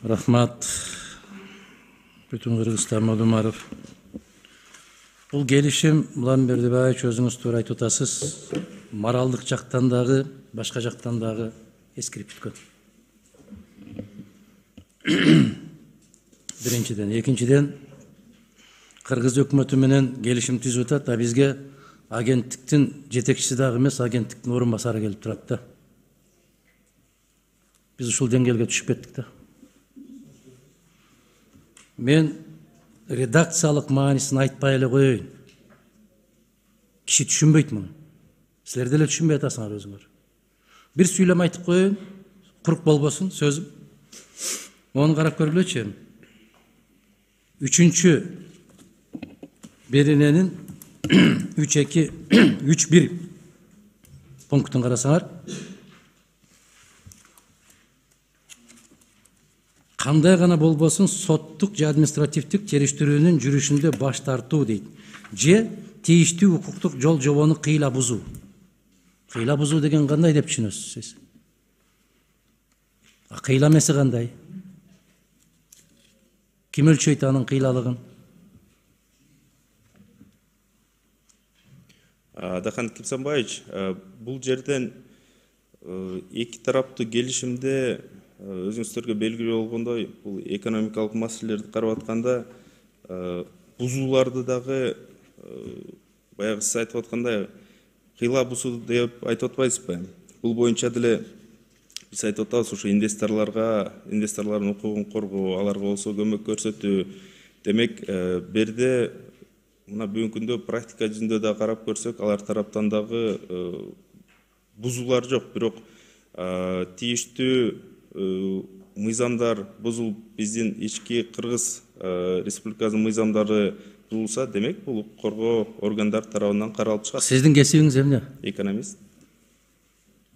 Рахмат, бүтүн Кыргызстан Модумаров. Бул келишим, Улан Бердибаевич, өзүңүз туура айтып атасыз, моралдык жактан дагы, башка жактан дагы эскирип бүткөн. Биринчиден, экинчиден, Кыргыз өкмөтү менен келишим түзүп атат, а бизге агенттиктин жетекчиси дагы эмес, агенттиктин орун басары келип турат да. Биз ушул деңгээлге түшүп кеттик да. Мен редакциялык маанисин айтпай эле коеюн. Киши түшүнбөйт муну. Силер деле түшүнбөй атасыңар өзүңөр. Бир сүйлөм айтып коеюн, курук болбосун сөзүм. Оны карап көргүлөчү. Үчүнчү берененин 3.2.3.1 пунктун карасаңар, кандай гана болбосун соттук же административдик териштирүүнүн жүрүшүндө баш тартуу дейт. Же тийиштүү укуктук жол жобону кыйла бузуу. Кыйла бузуу деген кандай деп түшүнөсүз сиз? Кыйла эмеси кандай? Ким өлчөйт анын кыйлалыгын? Адахан Кимсанбаевич, бул жерден эки тараптуу келишимде өзүңүздөргө белгилүү болгондой, бул экономикалык маселелерди карап атканда бузууларды дагы баягы сиз айтып аткандай кыйла бузуу деп айтып атпайсызбы? Бул боюнча деле биз айтып атабыз, ушу инвесторлордун укугун коргоо, аларга болсо көмөк көрсөтүү. Демек, берде мына бүгүнкү күндө практика жүзүндө да карап көрсөк, алар тараптан дагы бузуулар жок, бирок тийиштүү мыйзамдар бузулуп, биздин ички Кыргыз Республикасынын мыйзамдары бузулса, демек бул коргоо органдар тарабынан каралып чыгат. Сиздин кесибиңиз эмне? Экономист.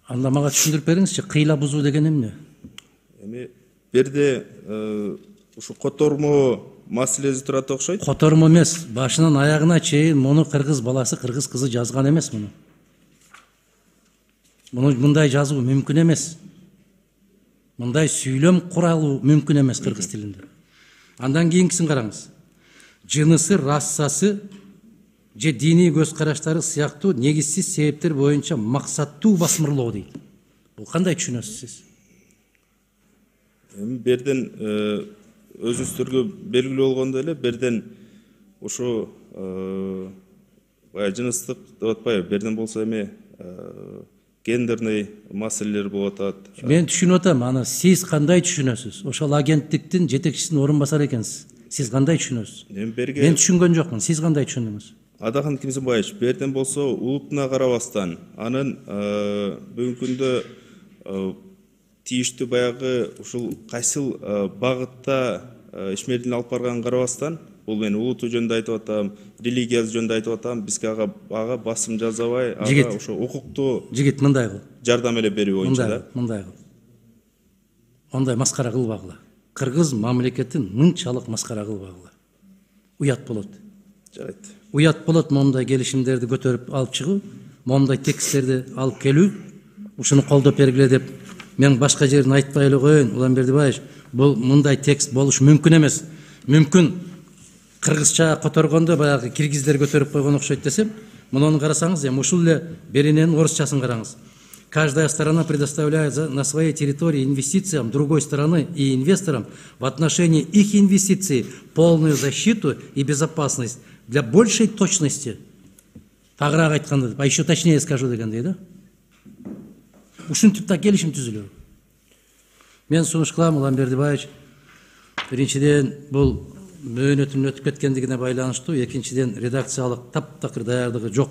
Анда мага түшүндүрүп бериңизчи, кыйла бузуу деген эмне? Эми берде ушу котормо маселеси турат окшойт. Котормо эмес, башынан аягына чейин муну кыргыз баласы, кыргыз кызы жазган эмес муну. Мындай жазуу мүмкүн эмес. Мындай сүйлөм куралуу мүмкүн эмес кыргыз тилинде. Андан кийинкисин караңыз. Жынысы, расасы же диний көз караштары сыяктуу негизсиз себептер боюнча максаттуу басмырлоо дейт. Бул кандай түшүнөсүз сиз? Эми берден өзүңүздөргө белгилүү болгондой эле, берден ушу жыныстык деп атпайбы, берден болсо эми гендерный маселелер болуп атат. Мен түшүнүп атам, аны сиз кандай түшүнөсүз? Ошол агенттиктин жетекчисинин орун басары экенсиз. Сиз кандай түшүнөсүз? Мен түшүнгөн жокмун. Сиз кандай түшүндүңүз? Адахан Кимсанбаевич, берден болсо улутуна карабастан, анын бүгүнкү күндө тийиштүү баягы ушул кайсыл багытта ишмердин алып барганын карабастан, бул мен улуту жөнүндө айтып атам, религиясы жөнүндө айтып атам, бизге ага басым жасабай, ага ошо укуктуу жигит мындай кыл. Жардам эле берүү боюнча да. Мындай кыл. Ондай маскара кылбагыла. Кыргыз мамлекетин мынчалык маскара кылбагыла. Уят болот. Жарайт. Уят болот момундай келишимдерди көтөрүп алып чыгуу, момундай тексттерди алып келүү, ушуну колдоп бергиле деп мен башка жерин айтпай эле коеюн. Улан Бердибаевич, бул мындай текст болуш мүмкүн эмес. Мүмкүн кыргызча которгондо баягы киргиздер көтөрүп койгон окшойт десем, муну карасаңыз, эми ушул эле берененин орусчасын караңыз. Каждая сторона предоставляет на своей территории инвестициям другой стороны и инвесторам в отношении их инвестиций полную защиту и безопасность для большей точности. Тагыраак айтканда, а еще точнее скажу дегендей, да? Ушинтип да келишим түзүлөбү. Мен сунуш кылам, Улан Бердибаевич, биринчиден бул мөөнөтүнүн өтүп кеткендигине байланыштуу, экинчиден редакциялык таптакыр даярдыгы жок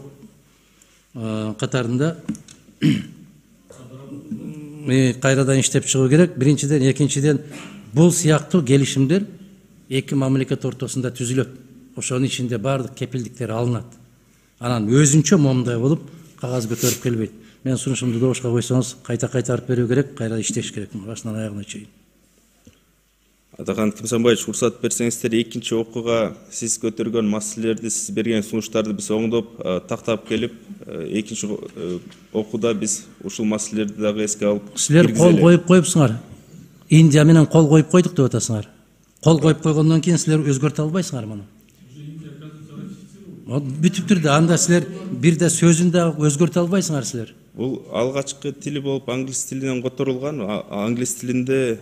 катарында кайрадан иштеп чыгуу керек. Биринчиден, экинчиден бул сыяктуу келишимдер эки мамлекет ортосунда түзүлөт. Ошонун ичинде баардык кепилдиктер алынат. Анан өзүнчө момундай болуп кагаз көтөрүп келбейт. Мен сунушумду добушка койсоңуз, кайта кайтарып берүү керек, кайра иштеш керек, башынан аягына чейин. Адахан Кимсанбаевич, уруксат берсеңиздер, экинчи окууга сиз көтөргөн маселелерди, сиз берген сунуштарды биз оңдоп, тактап келип, экинчи окууда биз ушул маселелерди дагы эске алып. Силер кол коюп коюпсуңар. Индия менен кол коюп койдук деп атасыңар. Кол коюп койгондон кийин силер өзгөртө албайсыңар муну. Бүтүптүр да, анда силер бир да сөзүн да өзгөртө албайсыңар силер. Бул алгачкы тили болуп англис тилинен которулган. Англис тилинде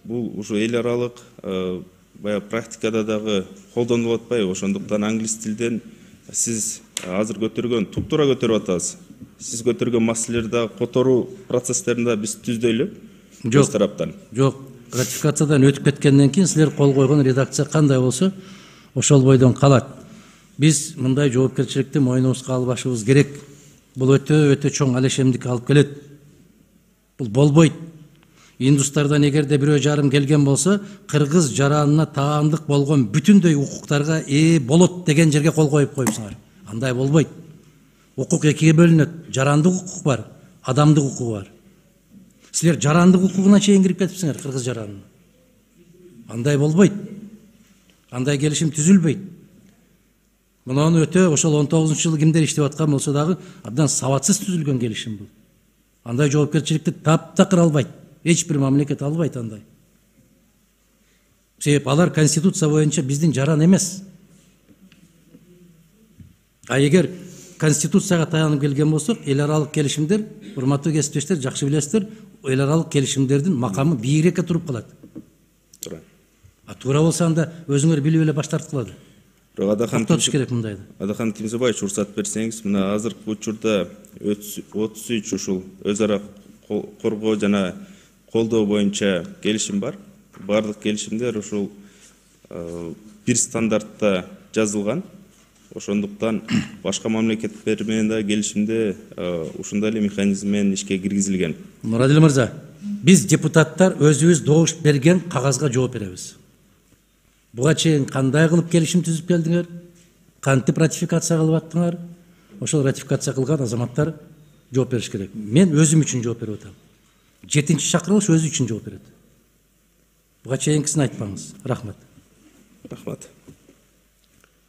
бул ушу эл аралык баягы практикада дагы колдонулуп атпайбы? Ошондуктан англис тилден сиз азыр көтөргөн, туптуура көтөрүп атасыз. Сиз көтөргөн маселелерди дагы которуу процесстеринде биз түздөйлү өз тараптан. Жок, ратификациядан өтүп кеткенден кийин силер кол койгон редакция кандай болсо ошол бойдон калат. Биз мындай жоопкерчиликти мойнубузга албашыбыз керек. Бул өтө чоң алешемдик алып келет. Бул болбойт. Индустардан эгерде бирөө жарым келген болсо, кыргыз жаранына таандык болгон бүтүндөй укуктарга ээ болот деген жерге кол коюп коюпсуңар. Андай болбойт. Укук экиге бөлүнөт. Жарандык укук бар, адамдык укук бар. Силер жарандык укугуна чейин кирип кетипсиңер, кыргыз жаранына. Андай болбойт. Андай келишим түзүлбөйт. Мунун өтө ошол 19-жылы кимдер иштеп аткан болсо дагы абдан сабатсыз түзүлгөн келишим бул. Андай жоопкерчиликти таптакыр албайт. Эч бир мамлекет албайт андай. Себеп алар конституция боюнча биздин жаран эмес. А эгер конституцияга таянып келген болсок, эл аралык келишимдер, урматтуу кесиптештер, жакшы билесиздер, эл аралык келишимдердин макамы бийикке туруп калат. Туура. Туура болсо анда өзүңөр билип эле баш тартып калат. Токтотуш керек мындайды. Адахан Кимзебаевич, уруксат берсеңиз, мына азыркы учурда 33 ушул өз ара коргоо жана колдоо боюнча келишим бар. Бардык келишимдер ушул бир стандартта жазылган. Ошондуктан башка мамлекеттер менен да келишимде ушундай эле механизм менен ишке киргизилген. Мурадил мырза, биз депутаттар өзүбүз добуш берген кагазга жооп беребиз. Буга чейин кандай кылып келишим түзүп келдиңер? Кантип ратификация кылып аттыңар? Ошол ратификация кылган азаматтар жооп бериш керек. Мен өзүм үчүн жооп берип атам. 7-чи чакырылыш өзү үчүн жооп берет. Буга чейинкисин айтпаңыз. Рахмат. Рахмат.